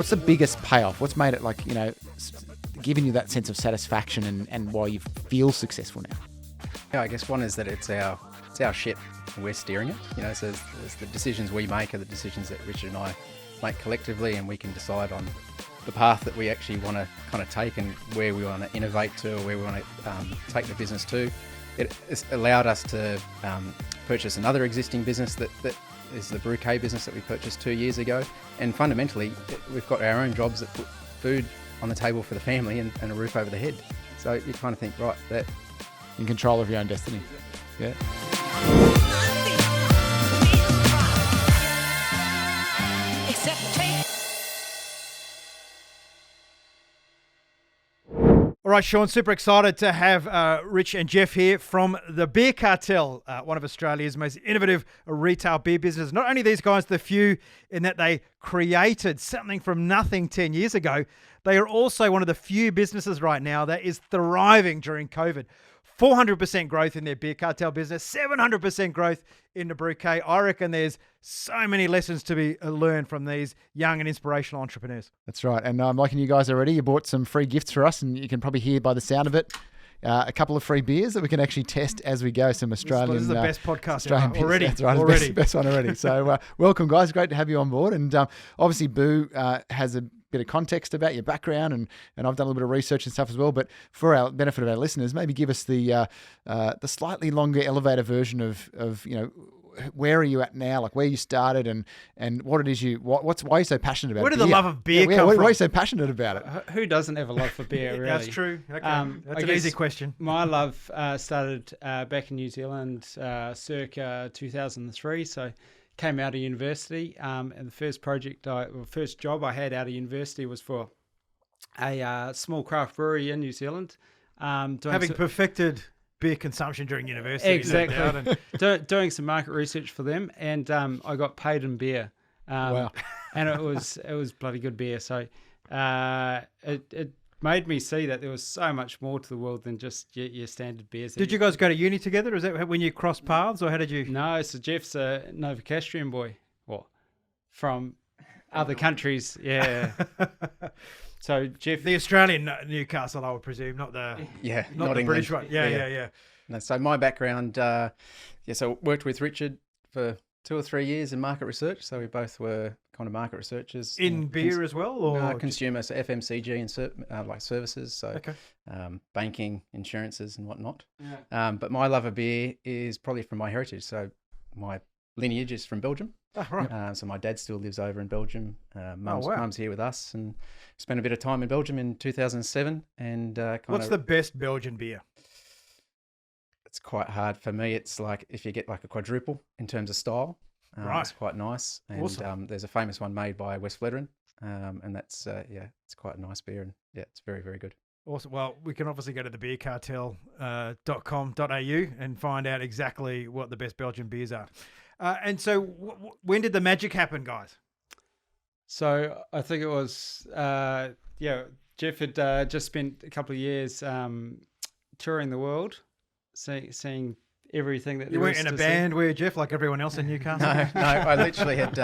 What's the biggest payoff? What's made it giving you that sense of satisfaction and why you feel successful now? Yeah, I guess one is that it's our ship. We're steering it. So there's the decisions we make are the decisions that Richard and I make collectively, and we can decide on the path that we actually want to kind of take and where we want to innovate to, or where we want to take the business to. It's allowed us to purchase another existing business that is the Bouquet business that we purchased 2 years ago. And fundamentally, we've got our own jobs that put food on the table for the family and a roof over the head. So you kind of think, right, that in control of your own destiny. Yeah. All right, Sean, super excited to have Rich and Geoff here from the Beer Cartel, one of Australia's most innovative retail beer businesses. Not only these guys, the few in that they created something from nothing 10 years ago, they are also one of the few businesses right now that is thriving during COVID. 400% growth in their Beer Cartel business, 700% growth in the Bouquet. I reckon there's so many lessons to be learned from these young and inspirational entrepreneurs. That's right. And I'm liking you guys already. You bought some free gifts for us, and you can probably hear by the sound of it, a couple of free beers that we can actually test as we go. Some Australian. This is the best podcast Australian beers. already. That's right. Already. Best one already. So welcome, guys. Great to have you on board. And obviously, Boo has a bit of context about your background, and I've done a little bit of research and stuff as well. But for our benefit of our listeners, maybe give us the slightly longer elevator version of where are you at now, like where you started and what it is why are you so passionate about it? Where did the love of beer come from? Why are you so passionate about it? Who doesn't have a love for beer, really? That's true. Okay. That's an easy question. My love started back in New Zealand circa 2003, so came out of university, and the first job I had out of university was for a small craft brewery in New Zealand. Having perfected beer consumption during university. Exactly. Doing some market research for them, and I got paid in beer. Wow. And it was bloody good beer. So it made me see that there was so much more to the world than just your standard beers. Did you guys go to uni together? Is that when you crossed paths, or how did you? No, so Geoff's a Novocastrian boy. What? From other countries, yeah. So Geoff, the Australian Newcastle, I would presume, not the not the England. British one. Yeah. No, so my background, so worked with Richard for 2 or 3 years in market research. So we both were kind of market researchers in beer as well, or consumer, so FMCG and like services, so okay. Banking, insurances, and whatnot. yeah. But my love of beer is probably from my heritage. So my lineage is from Belgium. Oh, right. So my dad still lives over in Belgium. Mum's wow. here with us, and spent a bit of time in Belgium in 2007. And what's the best Belgian beer? It's quite hard for me. It's like if you get like a quadruple in terms of style, right. It's quite nice. And awesome. There's a famous one made by West Flederen, and that's it's quite a nice beer, and it's very, very good. Awesome. Well, we can obviously go to the beercartel.com.au and find out exactly what the best Belgian beers are. And so when did the magic happen, guys? So I think it was, Geoff had just spent a couple of years touring the world, seeing everything that you weren't in a band, were you, Geoff, like everyone else in Newcastle? No, I literally had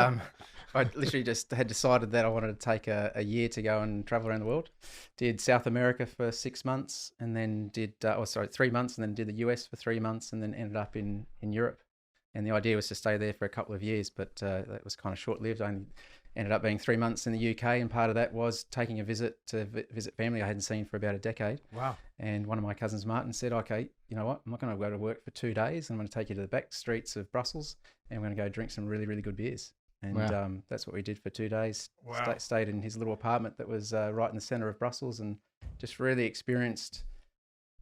just had decided that I wanted to take a year to go and travel around the world. Did South America for 6 months, and then did 3 months, and then did the US for 3 months, and then ended up in Europe. And the idea was to stay there for a couple of years, but that was kind of short-lived. I ended up being 3 months in the UK, and part of that was taking a visit to visit family I hadn't seen for about a decade. Wow. And one of my cousins, Martin, said, okay, you know what, I'm not going to go to work for 2 days. I'm going to take you to the back streets of Brussels, and we're going to go drink some really, really good beers. And wow. That's what we did for 2 days. Wow. Stayed in his little apartment that was right in the centre of Brussels, and just really experienced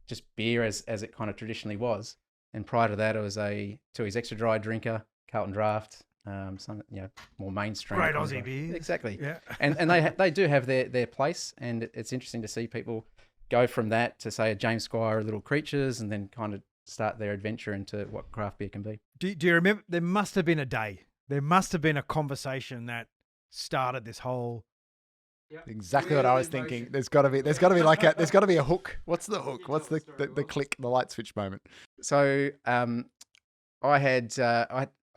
just beer as it kind of traditionally was. And prior to that, I was a Tui's extra dry drinker, Carlton Draft, some more mainstream. Great Aussie beer. Exactly. Yeah. And they do have their place, and it's interesting to see people go from that to say a James Squire, Little Creatures, and then kind of start their adventure into what craft beer can be. Do you remember? There must have been a day. There must have been a conversation that started this whole. Yep. Exactly what I was thinking. There's got to be there's got to be a hook. What's the hook? What's the click, the light switch moment? So I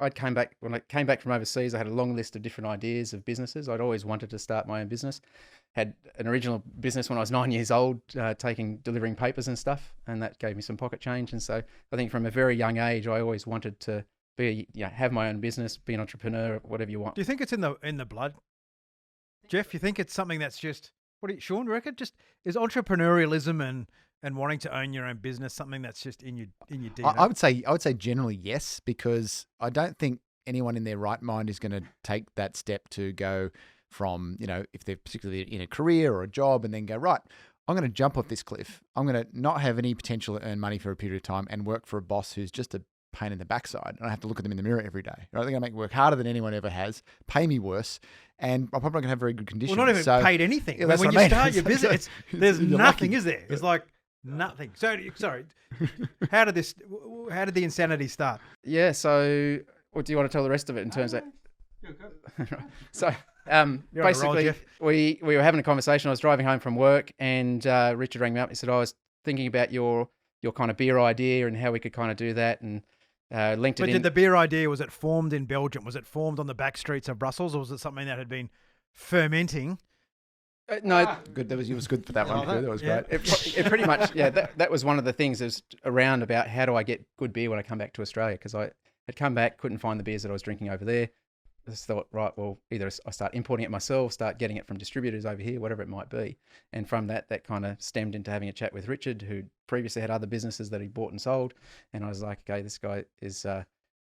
I came back when I came back from overseas. I had a long list of different ideas of businesses. I'd always wanted to start my own business. Had an original business when I was 9 years old, delivering papers and stuff, and that gave me some pocket change. And so I think from a very young age, I always wanted to have my own business, be an entrepreneur, whatever you want. Do you think it's in the blood, Geoff? You think it's something that's just Sean, you reckon? Just is entrepreneurialism and wanting to own your own business something that's just in your DNA? I would say generally yes, because I don't think anyone in their right mind is going to take that step to go from, if they're particularly in a career or a job, and then go, right, I'm going to jump off this cliff. I'm going to not have any potential to earn money for a period of time and work for a boss who's just a pain in the backside. And I have to look at them in the mirror every day. They're going to make me work harder than anyone ever has, pay me worse, and I'm probably not going to have very good conditions. Well, not even paid anything. Yeah, when you start your business, there's nothing, is there? It's like nothing. So, sorry, how did the insanity start? Yeah, so what do you want to tell the rest of it in terms of... So... basically, we were having a conversation. I was driving home from work, and Richard rang me up. He said, I was thinking about your kind of beer idea and how we could kind of do that, and linked it in. But did the beer idea, was it formed in Belgium? Was it formed on the back streets of Brussels, or was it something that had been fermenting? No, good. It was good for that one. That was great. It pretty much, that was one of the things that was around about how do I get good beer when I come back to Australia, because I had come back, couldn't find the beers that I was drinking over there. I just thought, right, well, either I start importing it myself, start getting it from distributors over here, whatever it might be. And from that kind of stemmed into having a chat with Richard, who previously had other businesses that he bought and sold. And I was like, okay, this guy is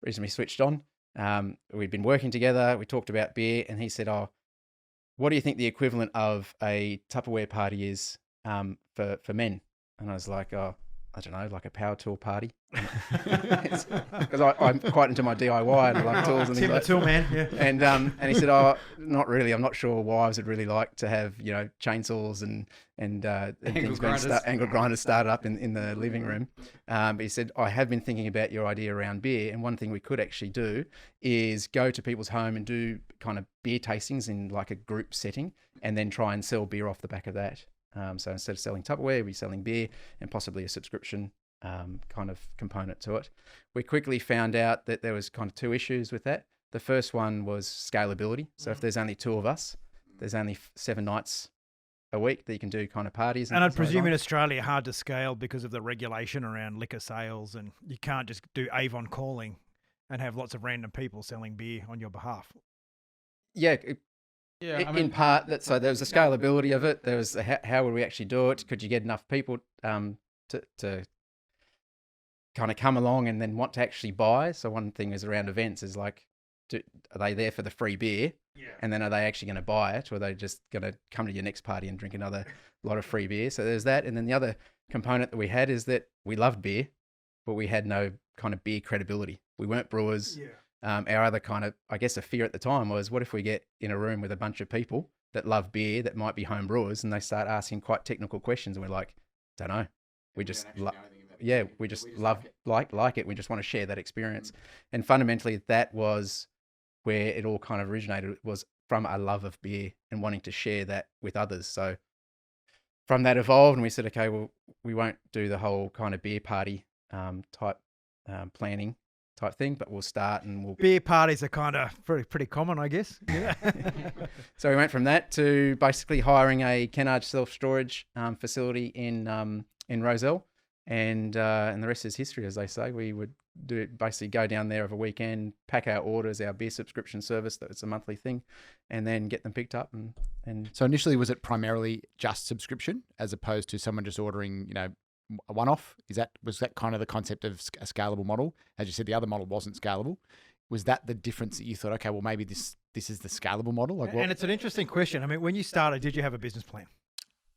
reasonably switched on. We'd been working together. We talked about beer, and he said, what do you think the equivalent of a Tupperware party is for men? And I was like, I don't know, like a power tool party. Because I'm quite into my DIY and I love tools and things like that. Tool man, yeah. And he said, not really. I'm not sure wives would really like to have, chainsaws and angle grinders started up in the living room. But he said, I have been thinking about your idea around beer, and one thing we could actually do is go to people's home and do kind of beer tastings in like a group setting, and then try and sell beer off the back of that. So instead of selling Tupperware, we're selling beer and possibly a subscription kind of component to it. We quickly found out that there was kind of two issues with that. The first one was scalability. So if there's only two of us, there's only 7 nights a week that you can do kind of parties. And I'd presume in Australia hard to scale because of the regulation around liquor sales, and you can't just do Avon calling and have lots of random people selling beer on your behalf. Yeah. In part, so there was the scalability of it. There was how would we actually do it? Could you get enough people to kind of come along and then want to actually buy? So one thing is around events is like, are they there for the free beer? Yeah. And then are they actually going to buy it, or are they just going to come to your next party and drink another lot of free beer? So there's that. And then the other component that we had is that we loved beer, but we had no kind of beer credibility. We weren't brewers. Yeah. Our other kind of, I guess, a fear at the time was, what if we get in a room with a bunch of people that love beer, that might be home brewers, and they start asking quite technical questions, and we're like, don't know. We just like it. We just want to share that experience. And fundamentally, that was where it all kind of originated, was from a love of beer and wanting to share that with others. So from that evolved, and we said, okay, well, we won't do the whole kind of beer party type planning type thing, but we'll start and we'll... Beer parties are kind of pretty common, I guess. Yeah. So we went from that to basically hiring a Kennard self-storage facility in Rozelle, and the rest is history, as they say. We would basically go down there over a weekend, pack our orders, our beer subscription service, that's a monthly thing, and then get them picked up. And So initially, was it primarily just subscription as opposed to someone just ordering, a one-off? Was that kind of the concept of a scalable model? As you said, the other model wasn't scalable. Was that the difference that you thought, okay, well, maybe this is the scalable model? And it's an interesting question. I mean, when you started, did you have a business plan?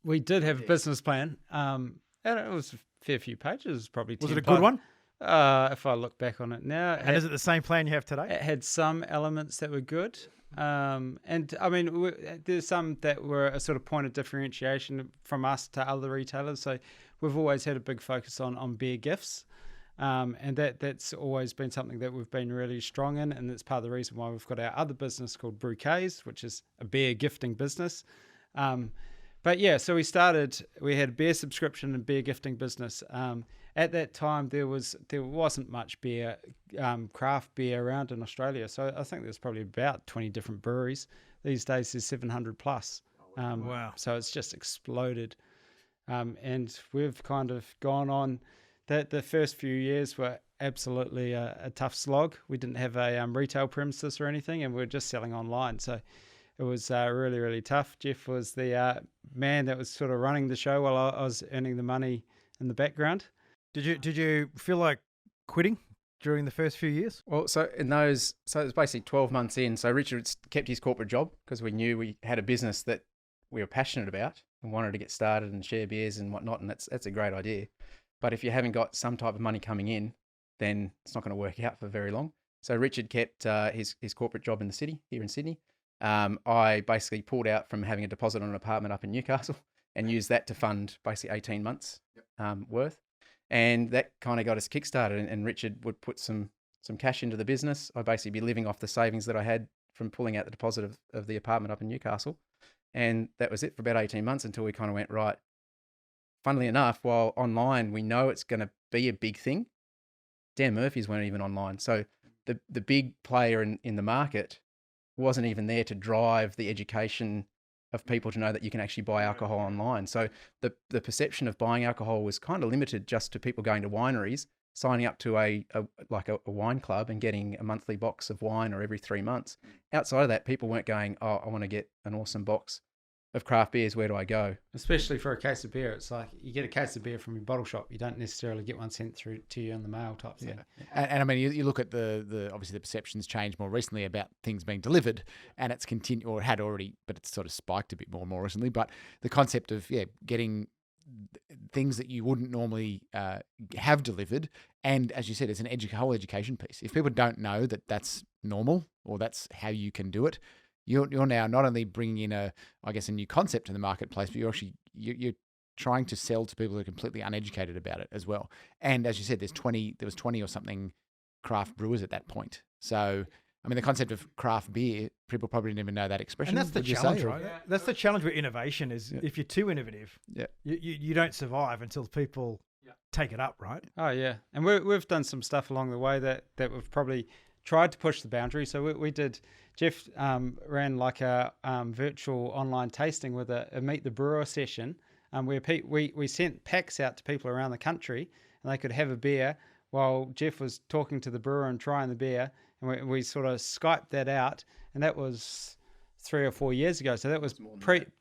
We did have a business plan, and it was a fair few pages, probably 10. Was it a good one? If I look back on it now. And is it the same plan you have today? It had some elements that were good. And I mean, there's some that were a sort of point of differentiation from us to other retailers. So we've always had a big focus on beer gifts. And that's always been something that we've been really strong in. And that's part of the reason why we've got our other business called Brewcase, which is a beer gifting business. But yeah, so we had a beer subscription and beer gifting business. at that time there wasn't much beer, craft beer around in Australia. So I think there's probably about 20 different breweries. These days there's 700 plus. Wow. So it's just exploded. And we've kind of gone on. The first few years were absolutely a tough slog. We didn't have a retail premises or anything, and we were just selling online. So it was really, really tough. Geoff was the man that was sort of running the show while I was earning the money in the background. Did you feel like quitting during the first few years? Well, so it was basically 12 months in. So Richard kept his corporate job because we knew we had a business that we were passionate about and wanted to get started and share beers and whatnot. And that's a great idea. But if you haven't got some type of money coming in, then it's not going to work out for very long. So Richard kept his corporate job in the city, here in Sydney. I basically pulled out from having a deposit on an apartment up in Newcastle and used that to fund basically 18 months worth. And that kind of got us kickstarted. And Richard would put some cash into the business. I'd basically be living off the savings that I had from pulling out the deposit of the apartment up in Newcastle. And that was it for about 18 months until we kind of went, right. Funnily enough, while online, we know it's going to be a big thing, Dan Murphy's weren't even online. So the big player in the market wasn't even there to drive the education of people to know that you can actually buy alcohol online. So the perception of buying alcohol was kind of limited just to people going to wineries, signing up to a wine club and getting a monthly box of wine or every 3 months. Outside of that, people weren't going, oh, I want to get an awesome box of craft beers, where do I go? Especially for a case of beer. It's like you get a case of beer from your bottle shop. You don't necessarily get one sent through to you in the mail type thing. Yeah. And I mean, you look at the obviously the perceptions changed more recently about things being delivered, and it's continued, or had already, but it's sort of spiked a bit more recently. But the concept of getting things that you wouldn't normally have delivered, and as you said, it's an whole education piece. If people don't know that that's normal or that's how you can do it, you're now not only bringing in a new concept to the marketplace, but you're trying to sell to people who are completely uneducated about it as well. And as you said, there was 20 or something craft brewers at that point. So, I mean, the concept of craft beer, people probably didn't even know that expression. And that's the challenge, right? Yeah. That's the challenge with innovation is if you're too innovative, you don't survive until people take it up, right? Oh, yeah. And we've done some stuff along the way that we've probably tried to push the boundary. So we did, Geoff ran like a virtual online tasting with a Meet the Brewer session where we sent packs out to people around the country and they could have a beer while Geoff was talking to the brewer and trying the beer. And we sort of Skyped that out. And that was 3 or 4 years ago. So that was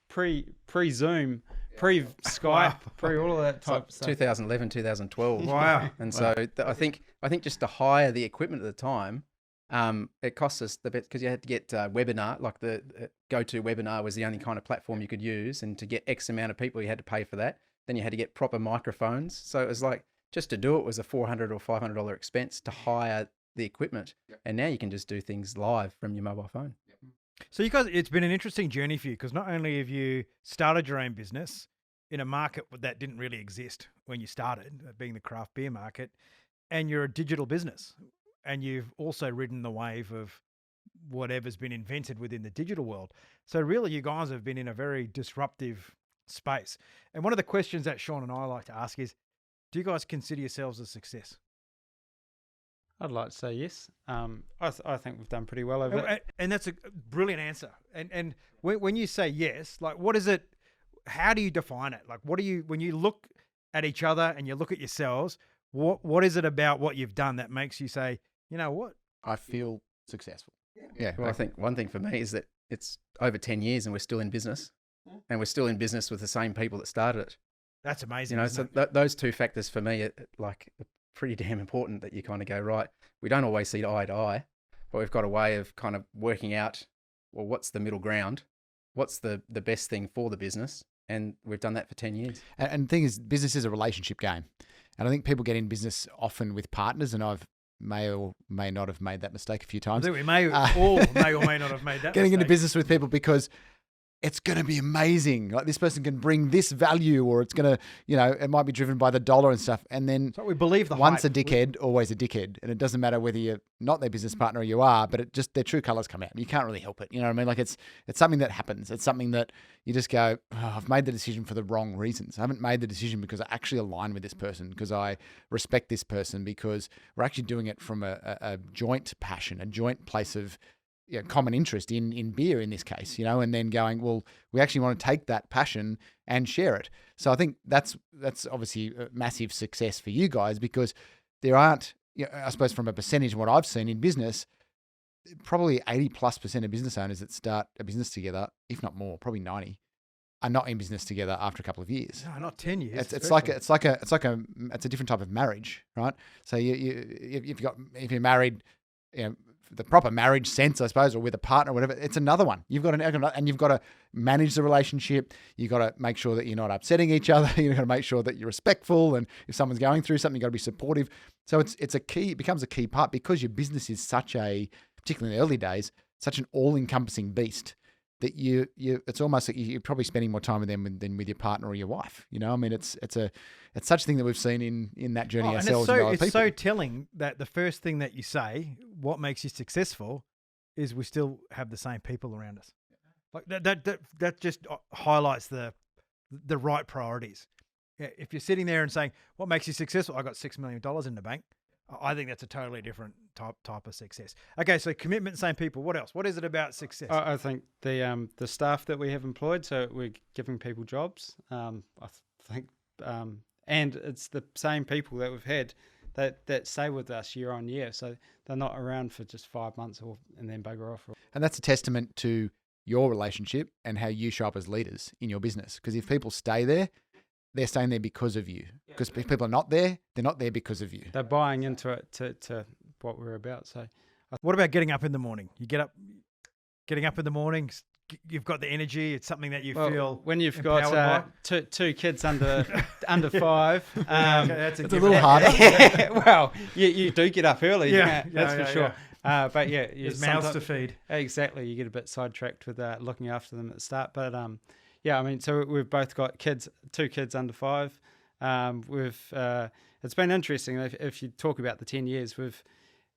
pre-Zoom, pre-Skype, pre all of that type of stuff. 2011, 2012. Wow. And so I think just to hire the equipment at the time, it cost us the best because you had to get webinar, like the GoToWebinar was the only kind of platform you could use. And to get X amount of people, you had to pay for that. Then you had to get proper microphones. So it was like, just to do it was a $400 or $500 expense to hire the equipment. Yep. And now you can just do things live from your mobile phone. Yep. So you guys, it's been an interesting journey for you because not only have you started your own business in a market that didn't really exist when you started, being the craft beer market, and you're a digital business. And you've also ridden the wave of whatever's been invented within the digital world. So really, you guys have been in a very disruptive space. And one of the questions that Sean and I like to ask is, do you guys consider yourselves a success? I'd like to say yes. I think we've done pretty well over it. And that's a brilliant answer. And when you say yes, like what is it? How do you define it? Like what do you, when you look at each other and you look at yourselves, what is it about what you've done that makes you say, you know what? I feel successful. Yeah. Well, I think one thing for me is that it's over 10 years and we're still in business. And we're still in business with the same people that started it. That's amazing. You know, so those two factors for me are like pretty damn important that you kind of go, right, we don't always see eye to eye, but we've got a way of kind of working out, well, what's the middle ground? What's the best thing for the business? And we've done that for 10 years. And the thing is, business is a relationship game. And I think people get in business often with partners, and I've may or may not have made that mistake a few times. I think we may all may or may not have made that Getting mistake. into business with people because it's going to be amazing. Like this person can bring this value, or it's going to, it might be driven by the dollar and stuff. And then So we believe the once hype. a dickhead, always a dickhead. And it doesn't matter whether you're not their business partner or you are, but it just, their true colors come out. You can't really help it. You know what I mean? Like it's something that happens. It's something that you just go, oh, I've made the decision for the wrong reasons. I haven't made the decision because I actually align with this person, because I respect this person, because we're actually doing it from a joint passion, a joint place of common interest in beer in this case, and then going, well, we actually want to take that passion and share it. So I think that's obviously a massive success for you guys, because there aren't, I suppose from a percentage of what I've seen in business, probably 80+% of business owners that start a business together, if not more, probably 90, are not in business together after a couple of years. No, not 10 years. It's a different type of marriage, right? So if you're married, the proper marriage sense, I suppose, or with a partner or whatever, it's another one. You've got and you've got to manage the relationship. You've got to make sure that you're not upsetting each other. You've got to make sure that you're respectful. And if someone's going through something, you've got to be supportive. So it becomes a key part, because your business is particularly in the early days, such an all-encompassing beast that it's almost like you're probably spending more time with them than with your partner or your wife. I mean, it's such a thing that we've seen in that journey ourselves. And it's so telling that the first thing that you say, what makes you successful, is we still have the same people around us. Like that just highlights the right priorities. If you're sitting there and saying, what makes you successful? I got $6 million in the bank. I think that's a totally different type of success. Okay, so commitment, same people. What else? What is it about success? I think the staff that we have employed, so we're giving people jobs. I think, and it's the same people that we've had that stay with us year on year. So they're not around for just 5 months and then bugger off. And that's a testament to your relationship and how you show up as leaders in your business. Because if people stay there, they're staying there because of you. Because if people are not there, they're not there because of you. They're buying into it to what we're about. So, what about getting up in the morning? You getting up in the morning, you've got the energy. It's something that you feel when you've got two kids under 5. That's a little harder. Well, you do get up early. Yeah, that's for sure. But there's mouths to feed. Exactly, you get a bit sidetracked with looking after them at the start. But I mean, so we've both got two kids under 5. It's been interesting. If you talk about the 10 years,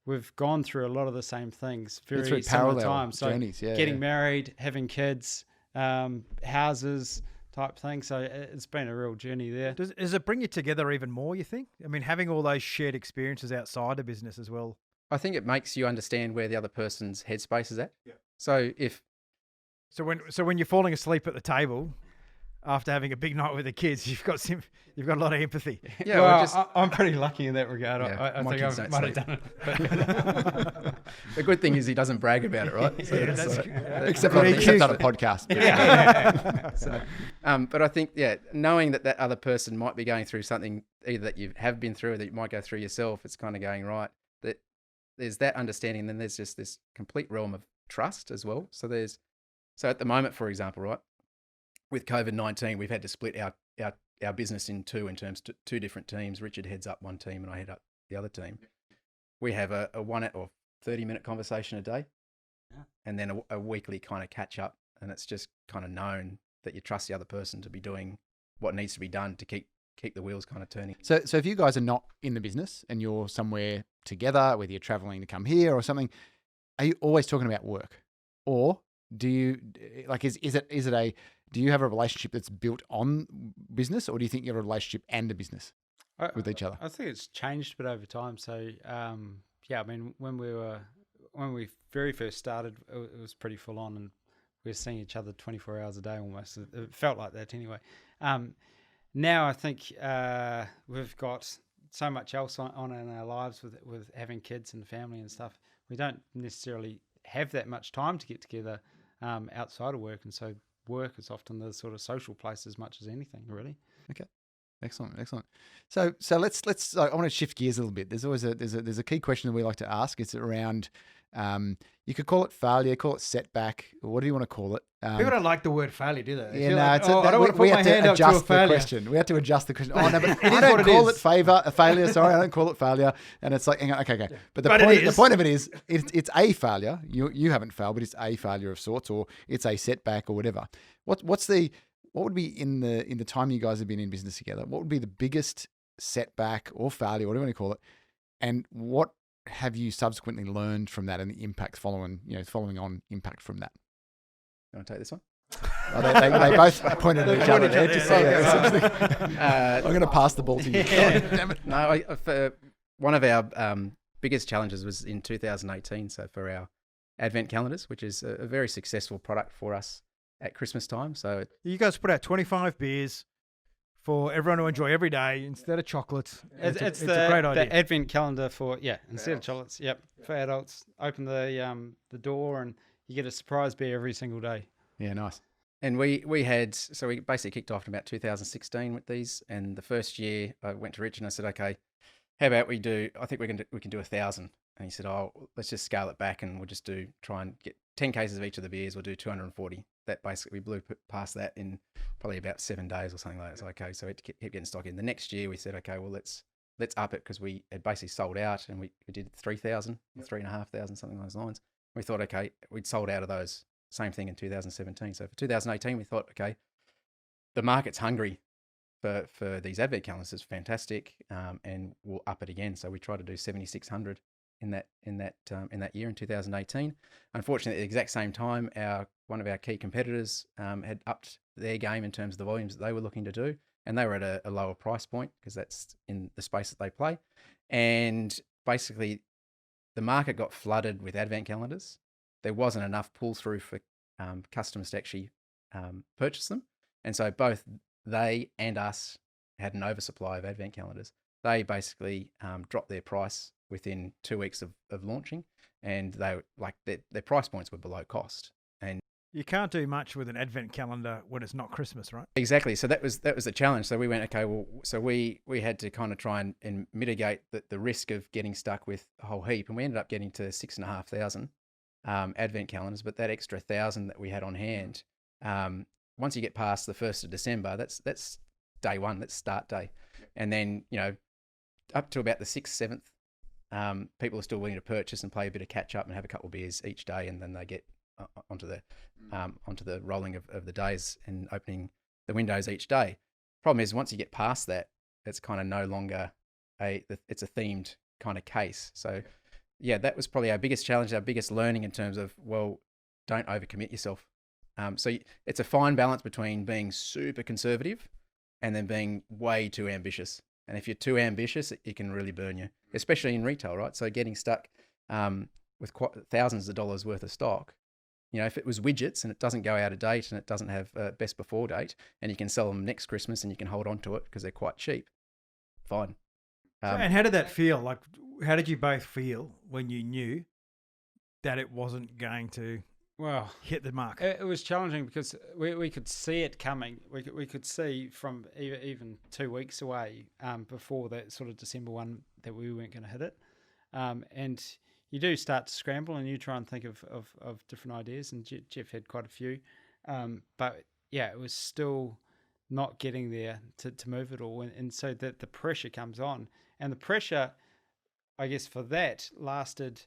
we've gone through a lot of the same things, very similar times. So journeys, getting married, having kids, houses type thing. So it's been a real journey there. Does it bring you together even more, you think? I mean, having all those shared experiences outside of business as well. I think it makes you understand where the other person's headspace is at. Yeah. So when you're falling asleep at the table after having a big night with the kids, you've got a lot of empathy. Yeah, well, I'm pretty lucky in that regard. Yeah, I think I might have done it. The good thing is he doesn't brag about it, right? So except on a podcast. But I think, knowing that other person might be going through something either that you have been through or that you might go through yourself, it's kind of going, right, that there's that understanding, and then there's just this complete realm of trust as well. So at the moment, for example, right, with COVID-19, we've had to split our business in two in terms of two different teams. Richard heads up one team and I head up the other team. We have a 1 or 30-minute conversation a day, and then a weekly kind of catch up. And it's just kind of known that you trust the other person to be doing what needs to be done to keep the wheels kind of turning. So if you guys are not in the business and you're somewhere together, whether you're traveling to come here or something, are you always talking about work? Or do you do you have a relationship that's built on business, or do you think you have a relationship and a business with each other? I think it's changed a bit over time. So I mean, when we very first started, it was pretty full on, and we were seeing each other 24 hours a day almost. It felt like that anyway. Now I think we've got so much else on in our lives with having kids and family and stuff. We don't necessarily have that much time to get together outside of work, and so work is often the sort of social place as much as anything, really. Okay, excellent. So let's. I want to shift gears a little bit. There's always there's a key question that we like to ask. It's around. You could call it failure, call it setback, or what do you want to call it? People don't like the word failure, do they? I don't want to put my hand up to a failure. Question. We have to adjust the question. Oh no, but I don't call it failure. Sorry, I don't call it failure. And it's like, hang on, okay. Yeah. But the point of it is, it's a failure. You haven't failed, but it's a failure of sorts, or it's a setback, or whatever. what would be in the time you guys have been in business together? What would be the biggest setback or failure, whatever you want to call it, and what have you subsequently learned from that and the impact following on impact from that? You want to take this one? Oh, they both pointed at each other there. I'm going to pass the ball to you. Damn it. No, one of our biggest challenges was in 2018. So for our advent calendars, which is a very successful product for us at Christmas time. So You guys put out 25 beers for everyone to enjoy every day instead of chocolates. It's a great idea. The advent calendar instead of chocolates. Yep, for adults. Open the door and you get a surprise beer every single day. Yeah, nice. And we basically kicked off in about 2016 with these. And the first year I went to Rich and I said, okay, how about I think we can do 1,000. And he said, oh, let's just scale it back and we'll just try and get 10 cases of each of the beers. We'll do 240. That basically, we blew past that in probably about 7 days or something like that. So, okay, so we kept getting stock in. The next year we said, okay, well, let's up it because we had basically sold out and we did 3,000, 3,500, something along those lines. We thought, okay, we'd sold out of those. Same thing in 2017. So for 2018, we thought, okay, the market's hungry for these advent calendars. It's fantastic, and we'll up it again. So we tried to do 7,600 in that year in 2018. Unfortunately, at the exact same time, one of our key competitors had upped their game in terms of the volumes that they were looking to do, and they were at a lower price point because that's in the space that they play. And basically, the market got flooded with advent calendars. There wasn't enough pull through for customers to actually purchase them. And so both they and us had an oversupply of advent calendars. They basically dropped their price within 2 weeks of launching, and their price points were below cost. And you can't do much with an advent calendar when it's not Christmas, right? Exactly. So that was the challenge. So we went, okay, well, so we had to kind of try and mitigate the risk of getting stuck with a whole heap, and we ended up getting to 6,500 advent calendars. But that extra 1,000 that we had on hand, once you get past the 1st of December, that's day one, that's start day, and then up to about the 6th, 7th, people are still willing to purchase and play a bit of catch up and have a couple of beers each day, and then they get onto the rolling of the days and opening the windows each day. Problem is, once you get past that, it's kind of no longer it's a themed kind of case. So yeah, that was probably our biggest challenge, our biggest learning in terms of, well, don't overcommit yourself. So it's a fine balance between being super conservative and then being way too ambitious. And if you're too ambitious, it can really burn you, especially in retail, right? So getting stuck with thousands of dollars worth of stock, if it was widgets and it doesn't go out of date and it doesn't have best before date, and you can sell them next Christmas and you can hold on to it because they're quite cheap, fine. And how did that feel? Like, how did you both feel when you knew that it wasn't going to hit the mark? It was challenging because we could see it coming. We could see from even 2 weeks away before that sort of December one that we weren't going to hit it. And you do start to scramble and you try and think of different ideas. And Geoff had quite a few. But yeah, it was still not getting there to move it all. And so that the pressure comes on. And the pressure, I guess, for that lasted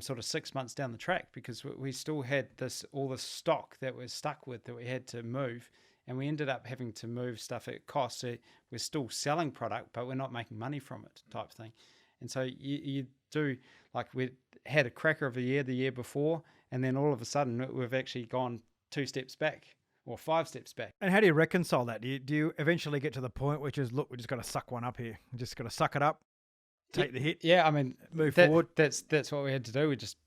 sort of 6 months down the track, because we still had all this stock that we're stuck with that we had to move, and we ended up having to move stuff at cost. So we're still selling product, but we're not making money from it, type thing. And so you do, like, we had a cracker of a year the year before, and then all of a sudden we've actually gone 2 steps back or 5 steps back. And how do you reconcile that? Do you eventually get to the point which is, look, we just got to suck one up here. We just got to suck it up, take the hit. Yeah, I mean, move forward. That's what we had to do. We just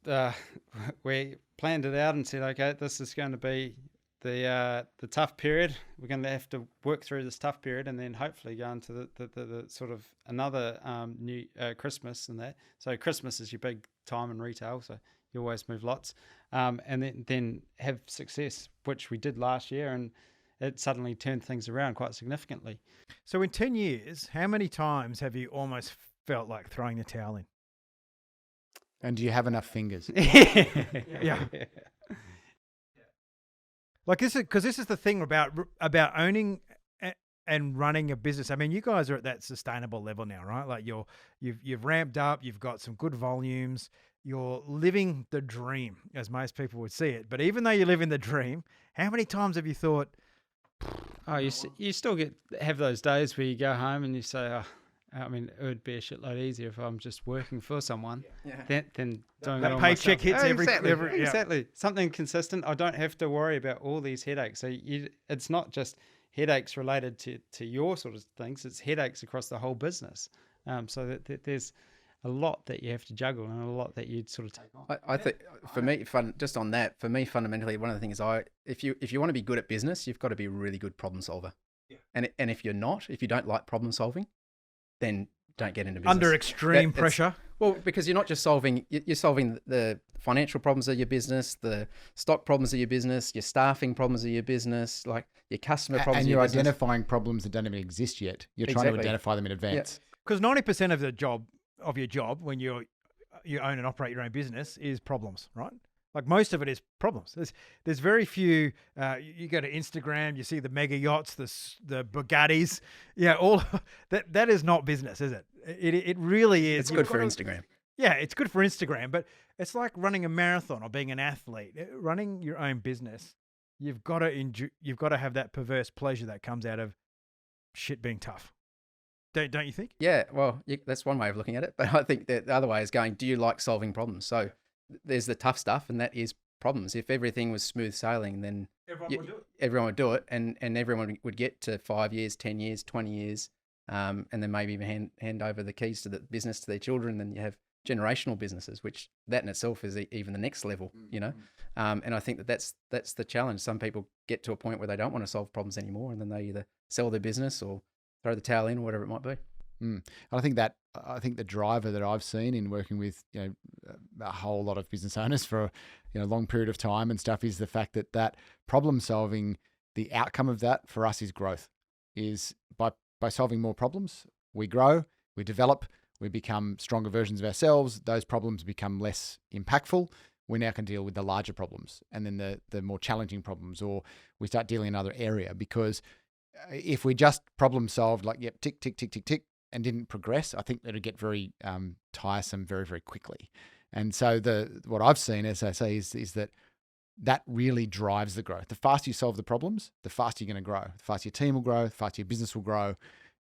we planned it out and said, okay, this is going to be the tough period. We're going to have to work through this tough period, and then hopefully go into the sort of another new Christmas and that. So Christmas is your big time in retail, so you always move lots, and then have success, which we did last year, and it suddenly turned things around quite significantly. So in 10 years, how many times have you almost felt like throwing the towel in? And do you have enough fingers? Yeah. Like this is the thing about owning and running a business. I mean, you guys are at that sustainable level now, right? Like you've ramped up, you've got some good volumes, you're living the dream, as most people would see it. But even though you're living the dream, how many times have you thought, Oh, you still have those days where you go home and you say, oh, I mean, it would be a shitload easier if I'm just working for someone than doing it that all paycheck myself. hits Exactly, every exactly. Something consistent. I don't have to worry about all these headaches. So it's not just headaches related to your sort of things. It's headaches across the whole business. So that there's a lot that you have to juggle and a lot that you'd sort of take on. I think for me, just on that, for me, fundamentally, one of the things if you want to be good at business, you've got to be a really good problem solver. Yeah. And if you're not, if you don't like problem solving, then don't get into business. under extreme pressure? Well, because you're not just you're solving the financial problems of your business, the stock problems of your business, your staffing problems of your business, like your customer problems. And you're of your business. identifying problems that don't even exist yet. You're trying to identify them in advance. Because 90% of your job when you own and operate your own business is problems, right? Like most of it is problems. There's very few. You go to Instagram, you see the mega yachts, the Bugattis. Yeah, all that is not business, is it? It really is. It's good for Instagram. Yeah, it's good for Instagram, but it's like running a marathon or being an athlete. Running your own business, you've got to have that perverse pleasure that comes out of shit being tough. Don't you think? Yeah, well, that's one way of looking at it. But I think that the other way is going, do you like solving problems? So there's the tough stuff, and that is problems. If everything was smooth sailing, then everyone would do it, and everyone would get to 5 years, 10 years, 20 years, and then maybe even hand over the keys to the business to their children. Then you have generational businesses, which that in itself is even the next level, you know. And I think that's the challenge. Some people get to a point where they don't want to solve problems anymore, and then they either sell their business or throw the towel in, or whatever it might be. I think the driver that I've seen in working with a whole lot of business owners for a long period of time and stuff is the fact that problem solving, the outcome of that for us is growth. Is by solving more problems, we grow, we develop, we become stronger versions of ourselves. Those problems become less impactful. We now can deal with the larger problems and then the more challenging problems, or we start dealing in another area. Because if we just problem solved like, yep, tick, tick, tick, tick, tick, and didn't progress, I think it'd get very tiresome very, very quickly. And so what I've seen, as I say, is that really drives the growth. The faster you solve the problems, the faster you're going to grow. The faster your team will grow, the faster your business will grow,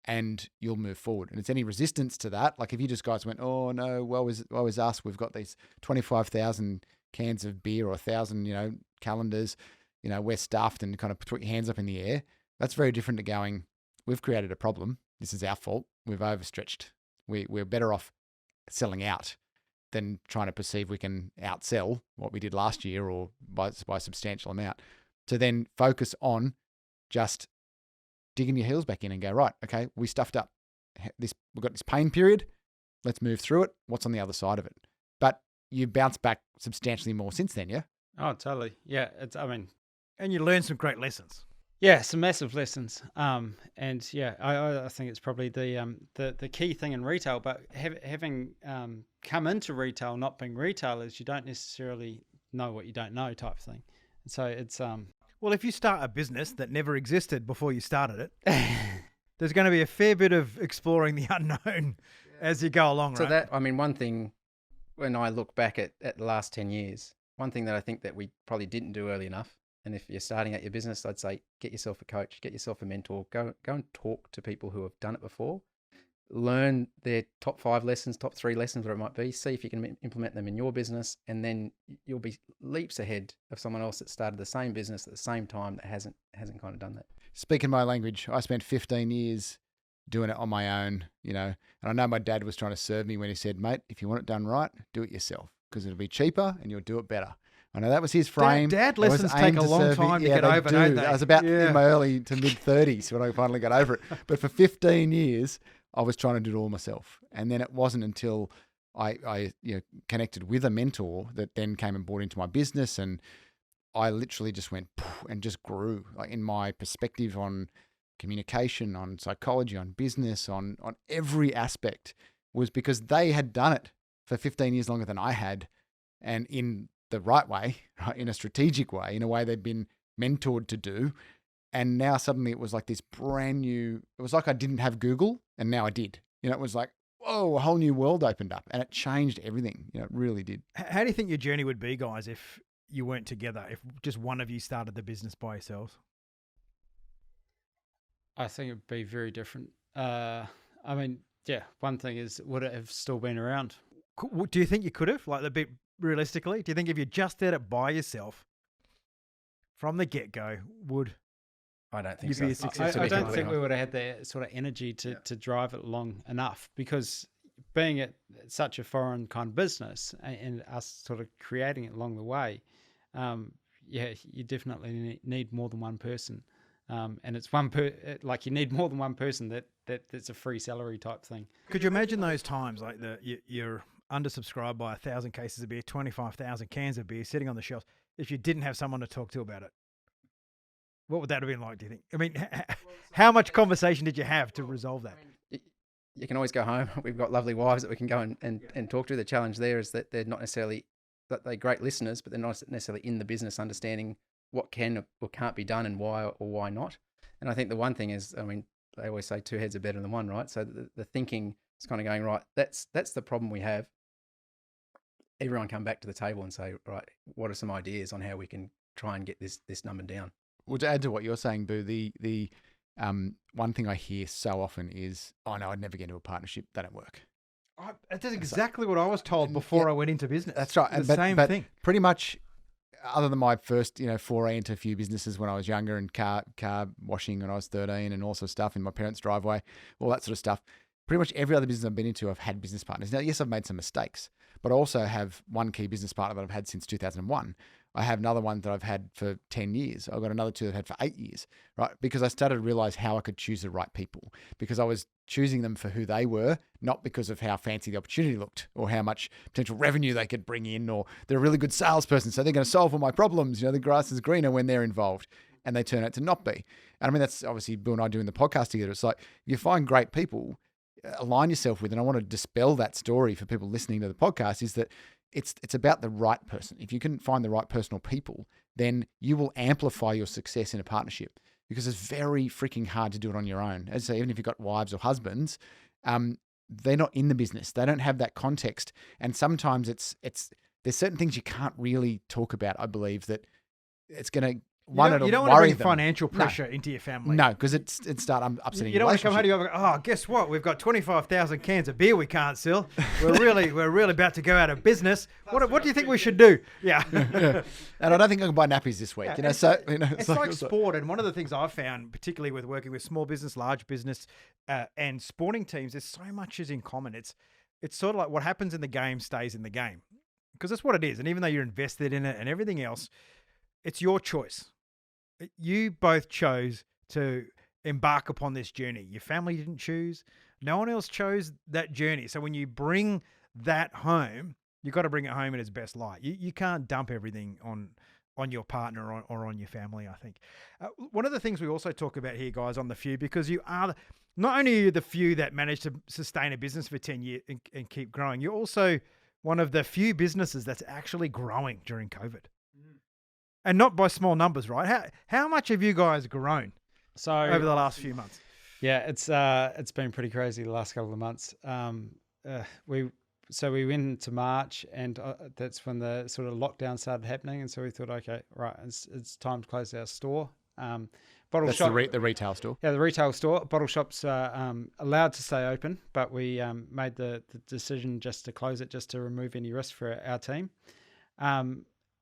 and you'll move forward. And it's any resistance to that. Like if you just guys went, oh no, woe is us. We've got these 25,000 cans of beer or 1,000, calendars, we're stuffed, and kind of put your hands up in the air. That's very different to going, we've created a problem. This is our fault. We've overstretched. We're better off selling out than trying to perceive we can outsell what we did last year or by a substantial amount. To then focus on just digging your heels back in and go, right, okay, we stuffed up. We've got this pain period. Let's move through it. What's on the other side of it? But you bounce back substantially more since then, yeah? Oh, totally. Yeah, And you learn some great lessons. Yeah, some massive lessons. And yeah, I think it's probably the key thing in retail. But having come into retail, not being retailers, you don't necessarily know what you don't know, type of thing. And so it's well, if you start a business that never existed before you started it, there's going to be a fair bit of exploring the unknown as you go along. So right? one thing when I look back at the last 10 years, one thing that I think that we probably didn't do early enough. And if you're starting out your business, I'd say get yourself a coach, get yourself a mentor, go and talk to people who have done it before, learn their top 5 lessons, top 3 lessons, whatever it might be, see if you can implement them in your business, and then you'll be leaps ahead of someone else that started the same business at the same time that hasn't kind of done that. Speaking my language, I spent 15 years doing it on my own, and I know my dad was trying to serve me when he said, mate, if you want it done right, do it yourself because it'll be cheaper and you'll do it better. I know that was his frame. Dad lessons take a long time to get over, don't they? I was about in my early to mid 30s when I finally got over it. But for 15 years, I was trying to do it all myself. And then it wasn't until I connected with a mentor that then came and brought into my business, and I literally just went and just grew, like in my perspective on communication, on psychology, on business, on every aspect, was because they had done it for 15 years longer than I had, and in the right way, right, in a strategic way, in a way they'd been mentored to do. And now suddenly it was like this brand new, it was like I didn't have Google and now I did. It was like, whoa, a whole new world opened up, and it changed everything. You know, it really did. How do you think your journey would be, guys, if you weren't together, if just one of you started the business by yourselves? I think it'd be very different. I mean, yeah, one thing is, would it have still been around? Do you think you could have? Like, a bit realistically, do you think if you just did it by yourself from the get-go, would I don't think you so. be a successful? I don't think we would have had the sort of energy to drive it long enough, because being at such a foreign kind of business and us sort of creating it along the way, you definitely need more than one person. And it's like you need more than one person that's a free salary type thing. Could you imagine those times like you're undersubscribed by 1,000 cases of beer, 25,000 cans of beer sitting on the shelves, if you didn't have someone to talk to about it? What would that have been like, do you think? I mean, how much conversation did you have to resolve that? You can always go home. We've got lovely wives that we can go and talk to. The challenge there is that they're not necessarily, that they're great listeners, but they're not necessarily in the business understanding what can or can't be done and why or why not. And I think the one thing is, I mean, they always say two heads are better than one, right? So the thinking is kind of going, right, that's the problem we have. Everyone come back to the table and say, right, what are some ideas on how we can try and get this number down? Well, to add to what you're saying, Boo, the one thing I hear so often is, "Oh no, I'd never get into a partnership. They don't work." That's exactly what I was told before I went into business. That's right. The same thing. Pretty much, other than my first, foray into a few businesses when I was younger and car washing when I was 13 and all sorts of stuff in my parents' driveway, all that sort of stuff. Pretty much every other business I've been into, I've had business partners. Now, yes, I've made some mistakes, but I also have one key business partner that I've had since 2001. I have another one that I've had for 10 years. I've got another two that I've had for 8 years, right? Because I started to realize how I could choose the right people, because I was choosing them for who they were, not because of how fancy the opportunity looked or how much potential revenue they could bring in, or they're a really good salesperson, so they're going to solve all my problems. The grass is greener when they're involved, and they turn out to not be. And I mean, that's obviously Bill and I doing the podcast together. It's like, you find great people, align yourself with, and I want to dispel that story for people listening to the podcast, is that it's about the right person. If you can find the right person or people, then you will amplify your success in a partnership, because it's very freaking hard to do it on your own. As I say, even if you've got wives or husbands, they're not in the business. They don't have that context. And sometimes there's certain things you can't really talk about, I believe, that it's going to, you don't want to bring financial pressure into your family. No, because it start upsetting. You don't want to come home to you and go, oh, guess what? We've got 25,000 cans of beer we can't sell. We're really about to go out of business. What do you think we should do? Yeah. And I don't think I can buy nappies this week. It's like sport. And one of the things I've found, particularly with working with small business, large business, and sporting teams, there's so much is in common. It's sort of like what happens in the game stays in the game, because that's what it is. And even though you're invested in it and everything else, it's your choice. You both chose to embark upon this journey. Your family didn't choose. No one else chose that journey. So when you bring that home, you've got to bring it home in its best light. You can't dump everything on your partner or on your family, I think. One of the things we also talk about here, guys, on The Few, because you are not only are you the few that managed to sustain a business for 10 years and keep growing, you're also one of the few businesses that's actually growing during COVID. And not by small numbers, right? How much have you guys grown over the last few months? Yeah, it's been pretty crazy the last couple of months. We went into March, and that's when the sort of lockdown started happening, and so we thought, okay, right, it's time to close our store. That's the retail store. Yeah, the retail store. Bottle shops are allowed to stay open, but we made the decision just to close it, just to remove any risk for our team.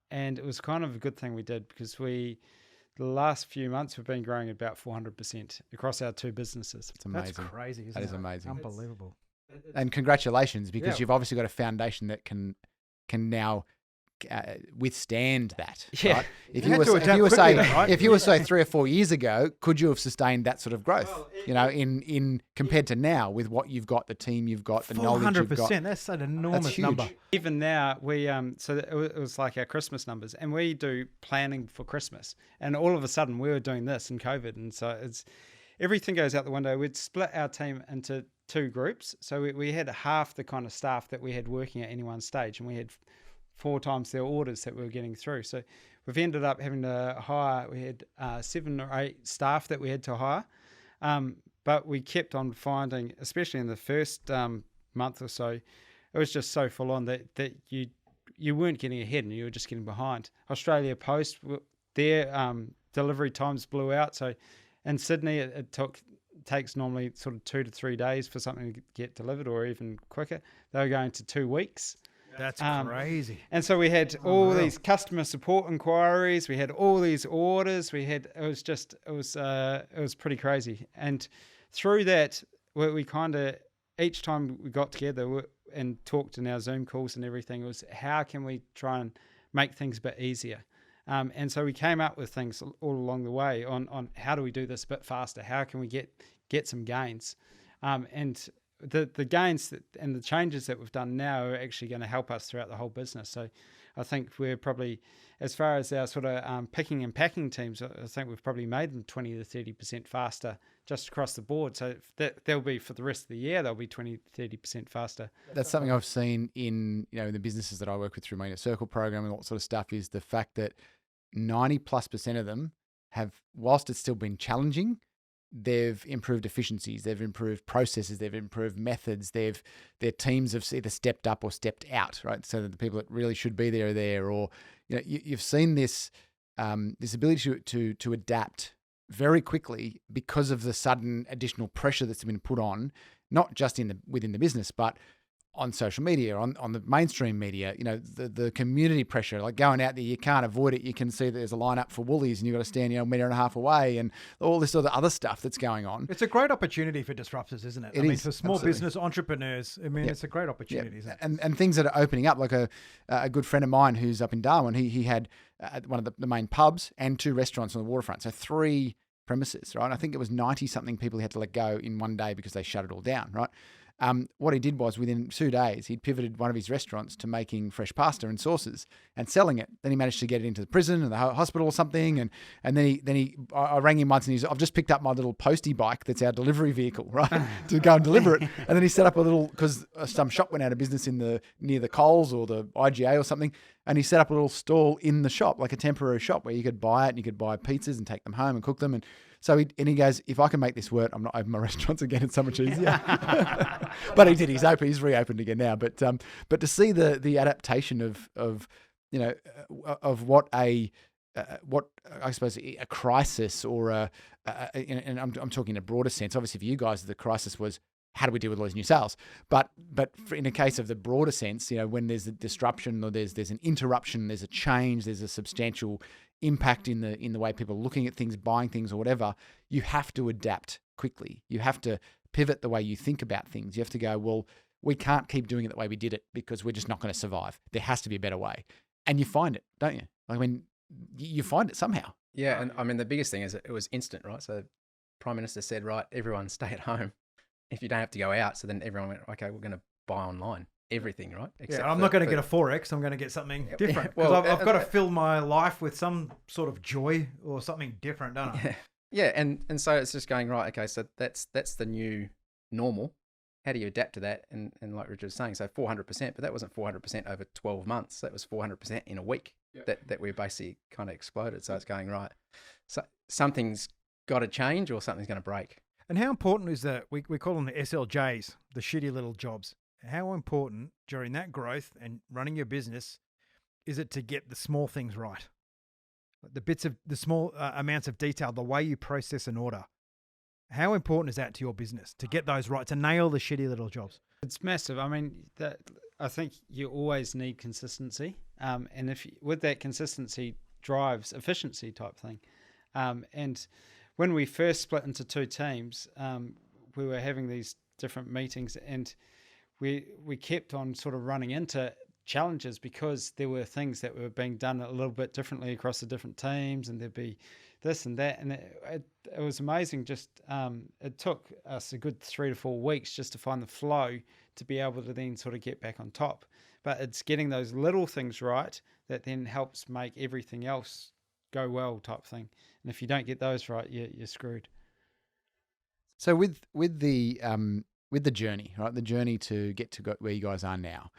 And it was kind of a good thing we did, because the last few months we've been growing about 400% across our two businesses. It's amazing. That's crazy, isn't it? That is amazing. Unbelievable. And congratulations, because you've obviously got a foundation that can now withstand that. Yeah. Right? If you were say 3 or 4 years ago, could you have sustained that sort of growth? In compared to now, with what you've got, the team you've got, the knowledge you've got. 400%. That's an enormous number. Even now, we so it was like our Christmas numbers, and we do planning for Christmas, and all of a sudden we were doing this in COVID, and so everything goes out the window. We'd split our team into 2 groups, so we had half the kind of staff that we had working at any one stage, and we had 4 times their orders that we were getting through. So we've ended up having to hire, we had 7 or 8 staff that we had to hire. But we kept on finding, especially in the first month or so, it was just so full on that you weren't getting ahead and you were just getting behind. Australia Post, their delivery times blew out. So in Sydney, it takes normally sort of 2 to 3 days for something to get delivered, or even quicker. They were going to 2 weeks. That's crazy. And so we had all these customer support inquiries. We had all these orders. It was pretty crazy. And through that, we kind of, each time we got together and talked in our Zoom calls and everything, it was how can we try and make things a bit easier. And so we came up with things all along the way on how do we do this a bit faster? How can we get some gains? And the gains and the changes that we've done now are actually going to help us throughout the whole business. So I think we're probably, as far as our sort of picking and packing teams, I think we've probably made them 20 to 30% faster just across the board. So they'll be, for the rest of the year, they'll be 20 to 30% faster. That's something I've seen in the businesses that I work with through my Inner Circle program and all that sort of stuff, is the fact that 90+% of them have, whilst it's still been challenging, they've improved efficiencies, they've improved processes, they've improved methods, their teams have either stepped up or stepped out, right? So that the people that really should be there are there, or you've seen this this ability to adapt very quickly because of the sudden additional pressure that's been put on, not just within the business, but on social media, on the mainstream media, the community pressure, like going out there, you can't avoid it. You can see that there's a lineup for Woolies and you've got to stand, a metre and a half away, and all this other stuff that's going on. It's a great opportunity for disruptors, isn't it? It is, for small absolutely. business entrepreneurs, it's a great opportunity, isn't it? And things that are opening up, like a good friend of mine who's up in Darwin, he had one of the main pubs and 2 restaurants on the waterfront. So 3 premises, right? I think it was 90 something people he had to let go in one day because they shut it all down, right? What he did was, within 2 days, he'd pivoted one of his restaurants to making fresh pasta and sauces and selling it. Then he managed to get it into the prison or the hospital or something. And then I rang him once and I've just picked up my little postie bike that's our delivery vehicle, right, to go and deliver it. And then he set up a little, because some shop went out of business near the Coles or the IGA or something. And he set up a little stall in the shop, like a temporary shop where you could buy it and you could buy pizzas and take them home and cook them. And so he goes, if I can make this work, I'm not opening my restaurants again. It's so much easier. But he did. He's reopened again now. But to see the adaptation of what I suppose a crisis or and I'm talking in a broader sense. Obviously, for you guys, the crisis was, how do we deal with all these new sales? But in the case of the broader sense, when there's a disruption or there's an interruption, there's a change, there's a substantial impact in the way people are looking at things, buying things or whatever, you have to adapt quickly. You have to pivot the way you think about things. You have to go, well, we can't keep doing it the way we did it because we're just not going to survive. There has to be a better way. And you find it, don't you? I mean, you find it somehow. Yeah, and I mean, the biggest thing is it was instant, right? So Prime Minister said, right, everyone stay at home if you don't have to go out. So then everyone went, okay, we're going to buy online. Everything, right? I'm not going to get a Forex. I'm going to get something different, because I've got to fill my life with some sort of joy or something different, don't I? Yeah, and so it's just going, right, okay, so that's the new normal. How do you adapt to that? And like Richard was saying, so 400%, but that wasn't 400% over 12 months. That was 400% in a week that we basically kind of exploded. So it's going, right, so something's got to change or something's going to break. And how important is that? We call them the SLJs, the shitty little jobs. How important during that growth and running your business is it to get the small things right? The small amounts of detail, the way you process an order. How important is that to your business to get those right, to nail the shitty little jobs? It's massive. I mean, I think you always need consistency. And with that consistency drives efficiency type thing. And when we first split into 2 teams, we were having these different meetings, and we kept on sort of running into challenges because there were things that were being done a little bit differently across the different teams, and there'd be this and that, and it was amazing. Just it took us a good 3 to 4 weeks just to find the flow to be able to then sort of get back on top. But it's getting those little things right that then helps make everything else go well, type thing. And if you don't get those right, you're screwed. So with the journey, right? The journey to get to where you guys are now.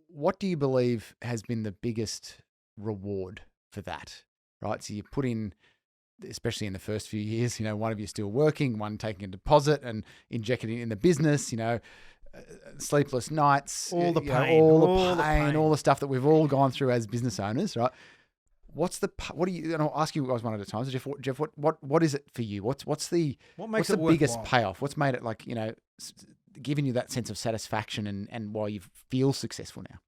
What do you believe has been the biggest reward for that, right? So you put in especially in the first few years, one of you still working, one taking a deposit and injecting it in the business, sleepless nights, All the pain, all the pain, all the stuff that we've all gone through as business owners, right? What do you, and I'll ask you guys one at a time. So Geoff, what is it for you? What's the biggest payoff? What's made it giving you that sense of satisfaction and why you feel successful now?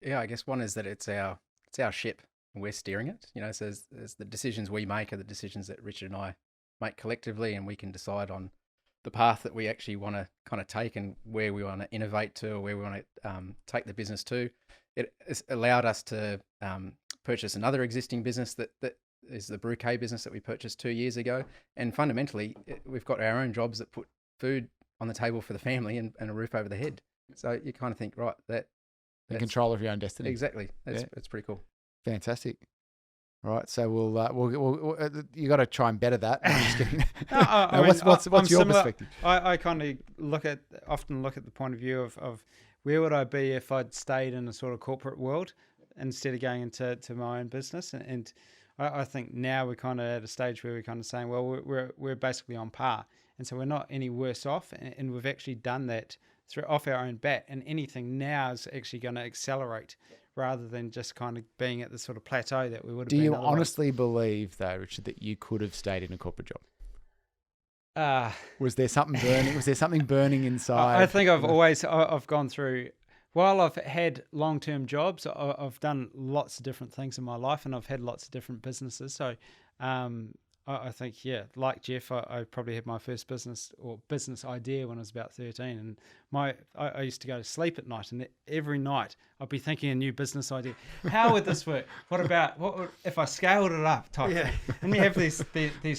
Yeah, I guess one is that it's our ship and we're steering it. So as the decisions we make are the decisions that Richard and I make collectively, and we can decide on the path that we actually want to kind of take and where we want to innovate to, or where we want to take the business to. It has allowed us to purchase another existing business that is the Bouquet business that we purchased 2 years ago. And fundamentally, we've got our own jobs that put food on the table for the family and a roof over the head. So you kind of think, right, that's in control of your own destiny. Exactly. That's pretty cool. Fantastic. All right, so we'll you got to try and better that. I'm just kidding. What's your perspective? I kind of often look at the point of view of where would I be if I'd stayed in a sort of corporate world instead of going into my own business. And I think now we're kind of at a stage where we're kind of saying, well, we're basically on par, and so we're not any worse off, and we've actually done that off our own bat. And anything now is actually going to accelerate, rather than just kind of being at the sort of plateau that we would have been. Do you honestly believe, though, Richard, that you could have stayed in a corporate job? Was there something burning? Was there something burning inside? I think I've gone through. While I've had long-term jobs, I've done lots of different things in my life, and I've had lots of different businesses. So I think, yeah, like Geoff, I probably had my first business idea when I was about 13. And I used to go to sleep at night, and every night I'd be thinking a new business idea. How would this work? What if I scaled it up? Type thing. And you have these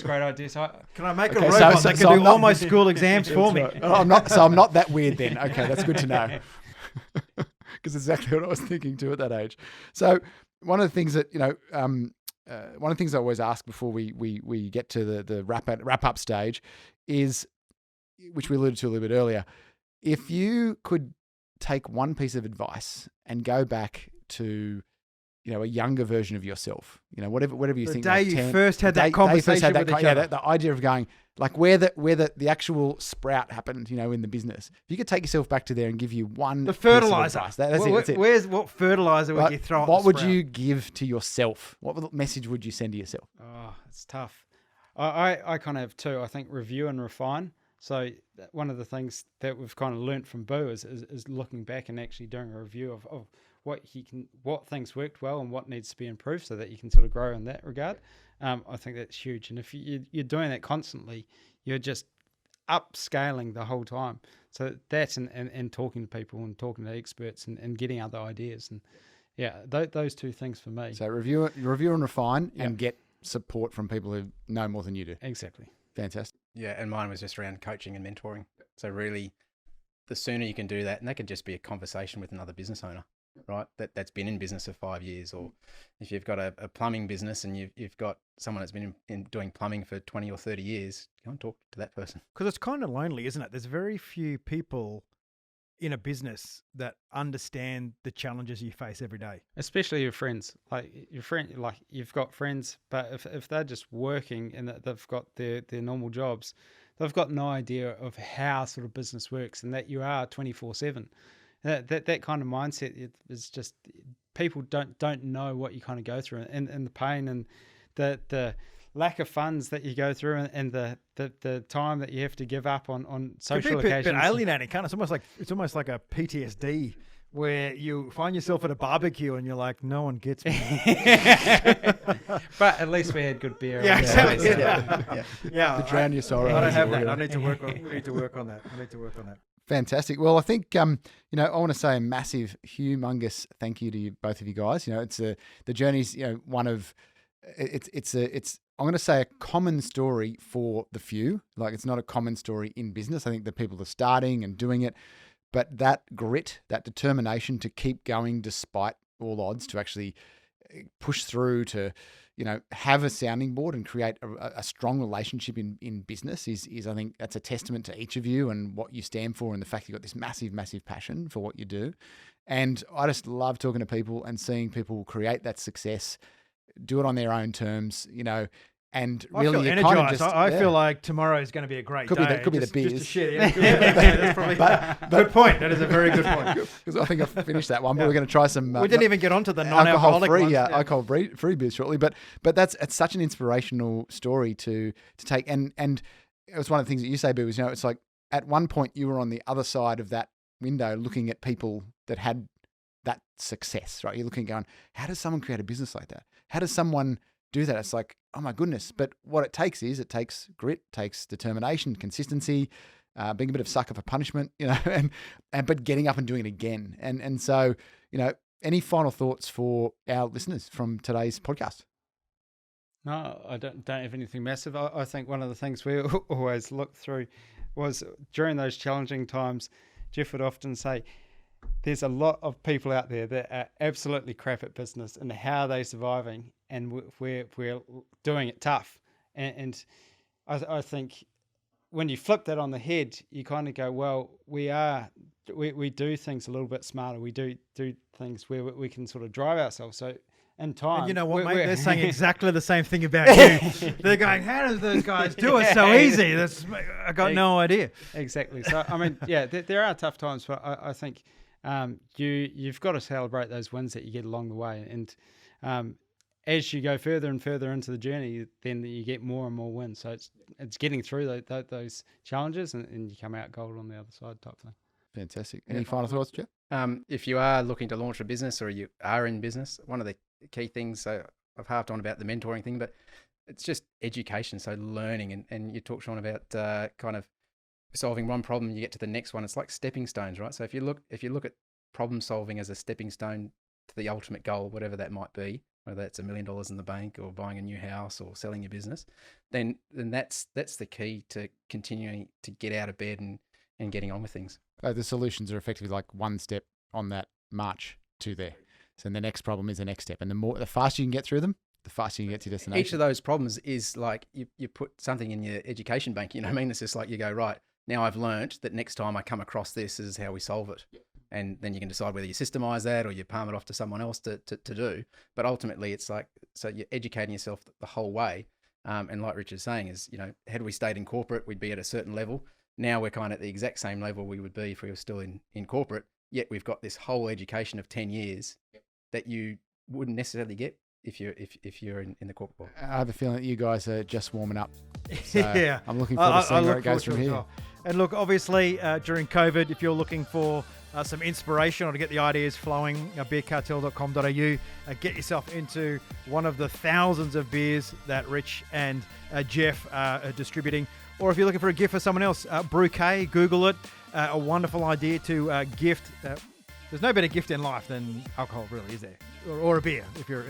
great ideas. Can I make a robot that can do all my school exams for me? I'm not that weird then. Okay, that's good to know. Because exactly what I was thinking too at that age. So one of the things that one of the things I always ask before we get to the wrap up stage is, which we alluded to a little bit earlier, if you could take one piece of advice and go back to a younger version of yourself, whatever you think. The day you first had that conversation with each other. The idea of going, like where the actual sprout happened, in the business. If you could take yourself back to there and give you one the fertilizer. Piece of advice, that's it. What fertilizer would you throw? What would you give to yourself? What message would you send to yourself? Oh, it's tough. I kind of have two. I think review and refine. So one of the things that we've kind of learnt from Boo is looking back and actually doing a review of what things worked well and what needs to be improved, so that you can sort of grow in that regard. I think that's huge. And if you're doing that constantly, you're just upscaling the whole time. So that and talking to people and talking to experts and getting other ideas. And yeah, those two things for me. So review and refine, and get support from people who know more than you do. Exactly. Fantastic. Yeah, and mine was just around coaching and mentoring. So really, the sooner you can do that, and that could just be a conversation with another business owner, right? That's been in business for 5 years, or if you've got a plumbing business and you've got someone that's been in doing plumbing for 20 or 30 years, go and talk to that person. Because it's kind of lonely, isn't it? There's very few people in a business that understand the challenges you face every day. Especially your friends. You've got friends, but if they're just working and they've got their normal jobs, they've got no idea of how sort of business works, and that you are 24/7. That kind of mindset is just, people don't know what you kind of go through, and the pain and the lack of funds that you go through, and the time that you have to give up on social occasions. It's a bit alienating, kind of. It's almost like a PTSD, where you find yourself at a barbecue and you're like, no one gets me. But at least we had good beer. Yeah, exactly. Yeah. To drown your sorrow. I don't have that. I need to work on that. Fantastic. Well, I think I want to say a massive, humongous thank you to you, both of you guys. It's the journey's one of it's I'm going to say a common story for the few. Like, it's not a common story in business. I think the people are starting and doing it, but that grit, that determination to keep going despite all odds, to actually push through, to have a sounding board and create a strong relationship in business is I think that's a testament to each of you and what you stand for, and the fact you've got this massive, massive passion for what you do. And I just love talking to people and seeing people create that success, do it on their own terms, and I really feel you energized. kind of just, I feel like tomorrow is going to be a great Could day. be the- could be the Just beers. a shit. Yeah, that's probably good point. That is a very good point. because I think I've finished that one, but we're going to try some. We didn't even get onto the non-alcoholic alcohol-free, ones. Yeah. alcohol-free beers shortly. But it's such an inspirational story to take, and it was one of the things that you say, Boo, was it's like at one point you were on the other side of that window looking at people that had that success, right? You're looking, going, how does someone create a business like that? How does someone do that? It's like, oh my goodness. But what it takes grit, takes determination, consistency, being a bit of sucker for punishment, but getting up and doing it again. And so, any final thoughts for our listeners from today's podcast? No, I don't have anything massive. I think one of the things we always look through was during those challenging times, Geoff would often say, there's a lot of people out there that are absolutely crap at business, and how are they surviving? And we're doing it tough. And I think when you flip that on the head, you kind of go, well, we do things a little bit smarter. We do things where we can sort of drive ourselves. So in time, And you know what, mate? They're saying exactly the same thing about you. They're going, how do those guys do it so easy? I got no idea. Exactly. So, I mean, yeah, there are tough times, but I think you've got to celebrate those wins that you get along the way. And as you go further and further into the journey, then you get more and more wins. So it's getting through those challenges, and you come out gold on the other side type thing. Fantastic. Any final thoughts, Geoff? If you are looking to launch a business, or you are in business, one of the key things, I've harped on about the mentoring thing, but it's just education. So learning, and you talked, Sean, about kind of solving one problem, you get to the next one. It's like stepping stones, right? So if you look at problem solving as a stepping stone to the ultimate goal, whatever that might be, whether that's $1 million in the bank or buying a new house or selling your business, then that's the key to continuing to get out of bed and getting on with things. The solutions are effectively like one step on that march to there. So the next problem is the next step. And the faster you can get through them, the faster you can get to your destination. Each of those problems is like you put something in your education bank, you know what I mean? It's just like you go, right, now I've learnt that next time I come across this is how we solve it. And then you can decide whether you systemize that or you palm it off to someone else to do. But ultimately it's like, so you're educating yourself the whole way. And like Richard's saying is, had we stayed in corporate, we'd be at a certain level. Now we're kind of at the exact same level we would be if we were still in corporate, yet we've got this whole education of 10 years that you wouldn't necessarily get if you're in the corporate world. I have a feeling that you guys are just warming up. So Yeah. I'm looking forward to seeing where it goes from here. Well. And look, obviously, during COVID, if you're looking for some inspiration or to get the ideas flowing, beercartel.com.au, get yourself into one of the thousands of beers that Rich and Geoff are distributing. Or if you're looking for a gift for someone else, Bouquet, Google it. A wonderful idea to gift. There's no better gift in life than alcohol, really, is there? Or a beer, if you're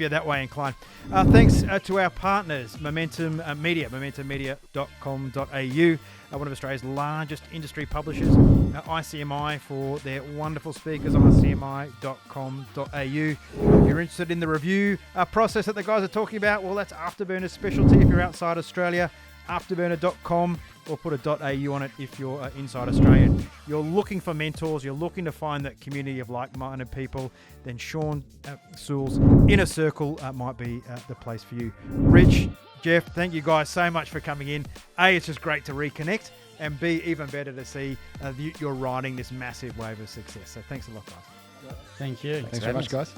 that way inclined. Thanks to our partners, Momentum Media, momentummedia.com.au, one of Australia's largest industry publishers, ICMI for their wonderful speakers, icmi.com.au. If you're interested in the review process that the guys are talking about, well, that's Afterburner's specialty if you're outside Australia. Afterburner.com, or put a .au on it if you're inside Australia. You're looking for mentors, you're looking to find that community of like-minded people, then Sean Sewell's Inner Circle might be the place for you. Rich, Geoff, thank you guys so much for coming in. A, it's just great to reconnect, and B, even better to see you're riding this massive wave of success. So thanks a lot, guys. Thank you. Thanks very much, guys.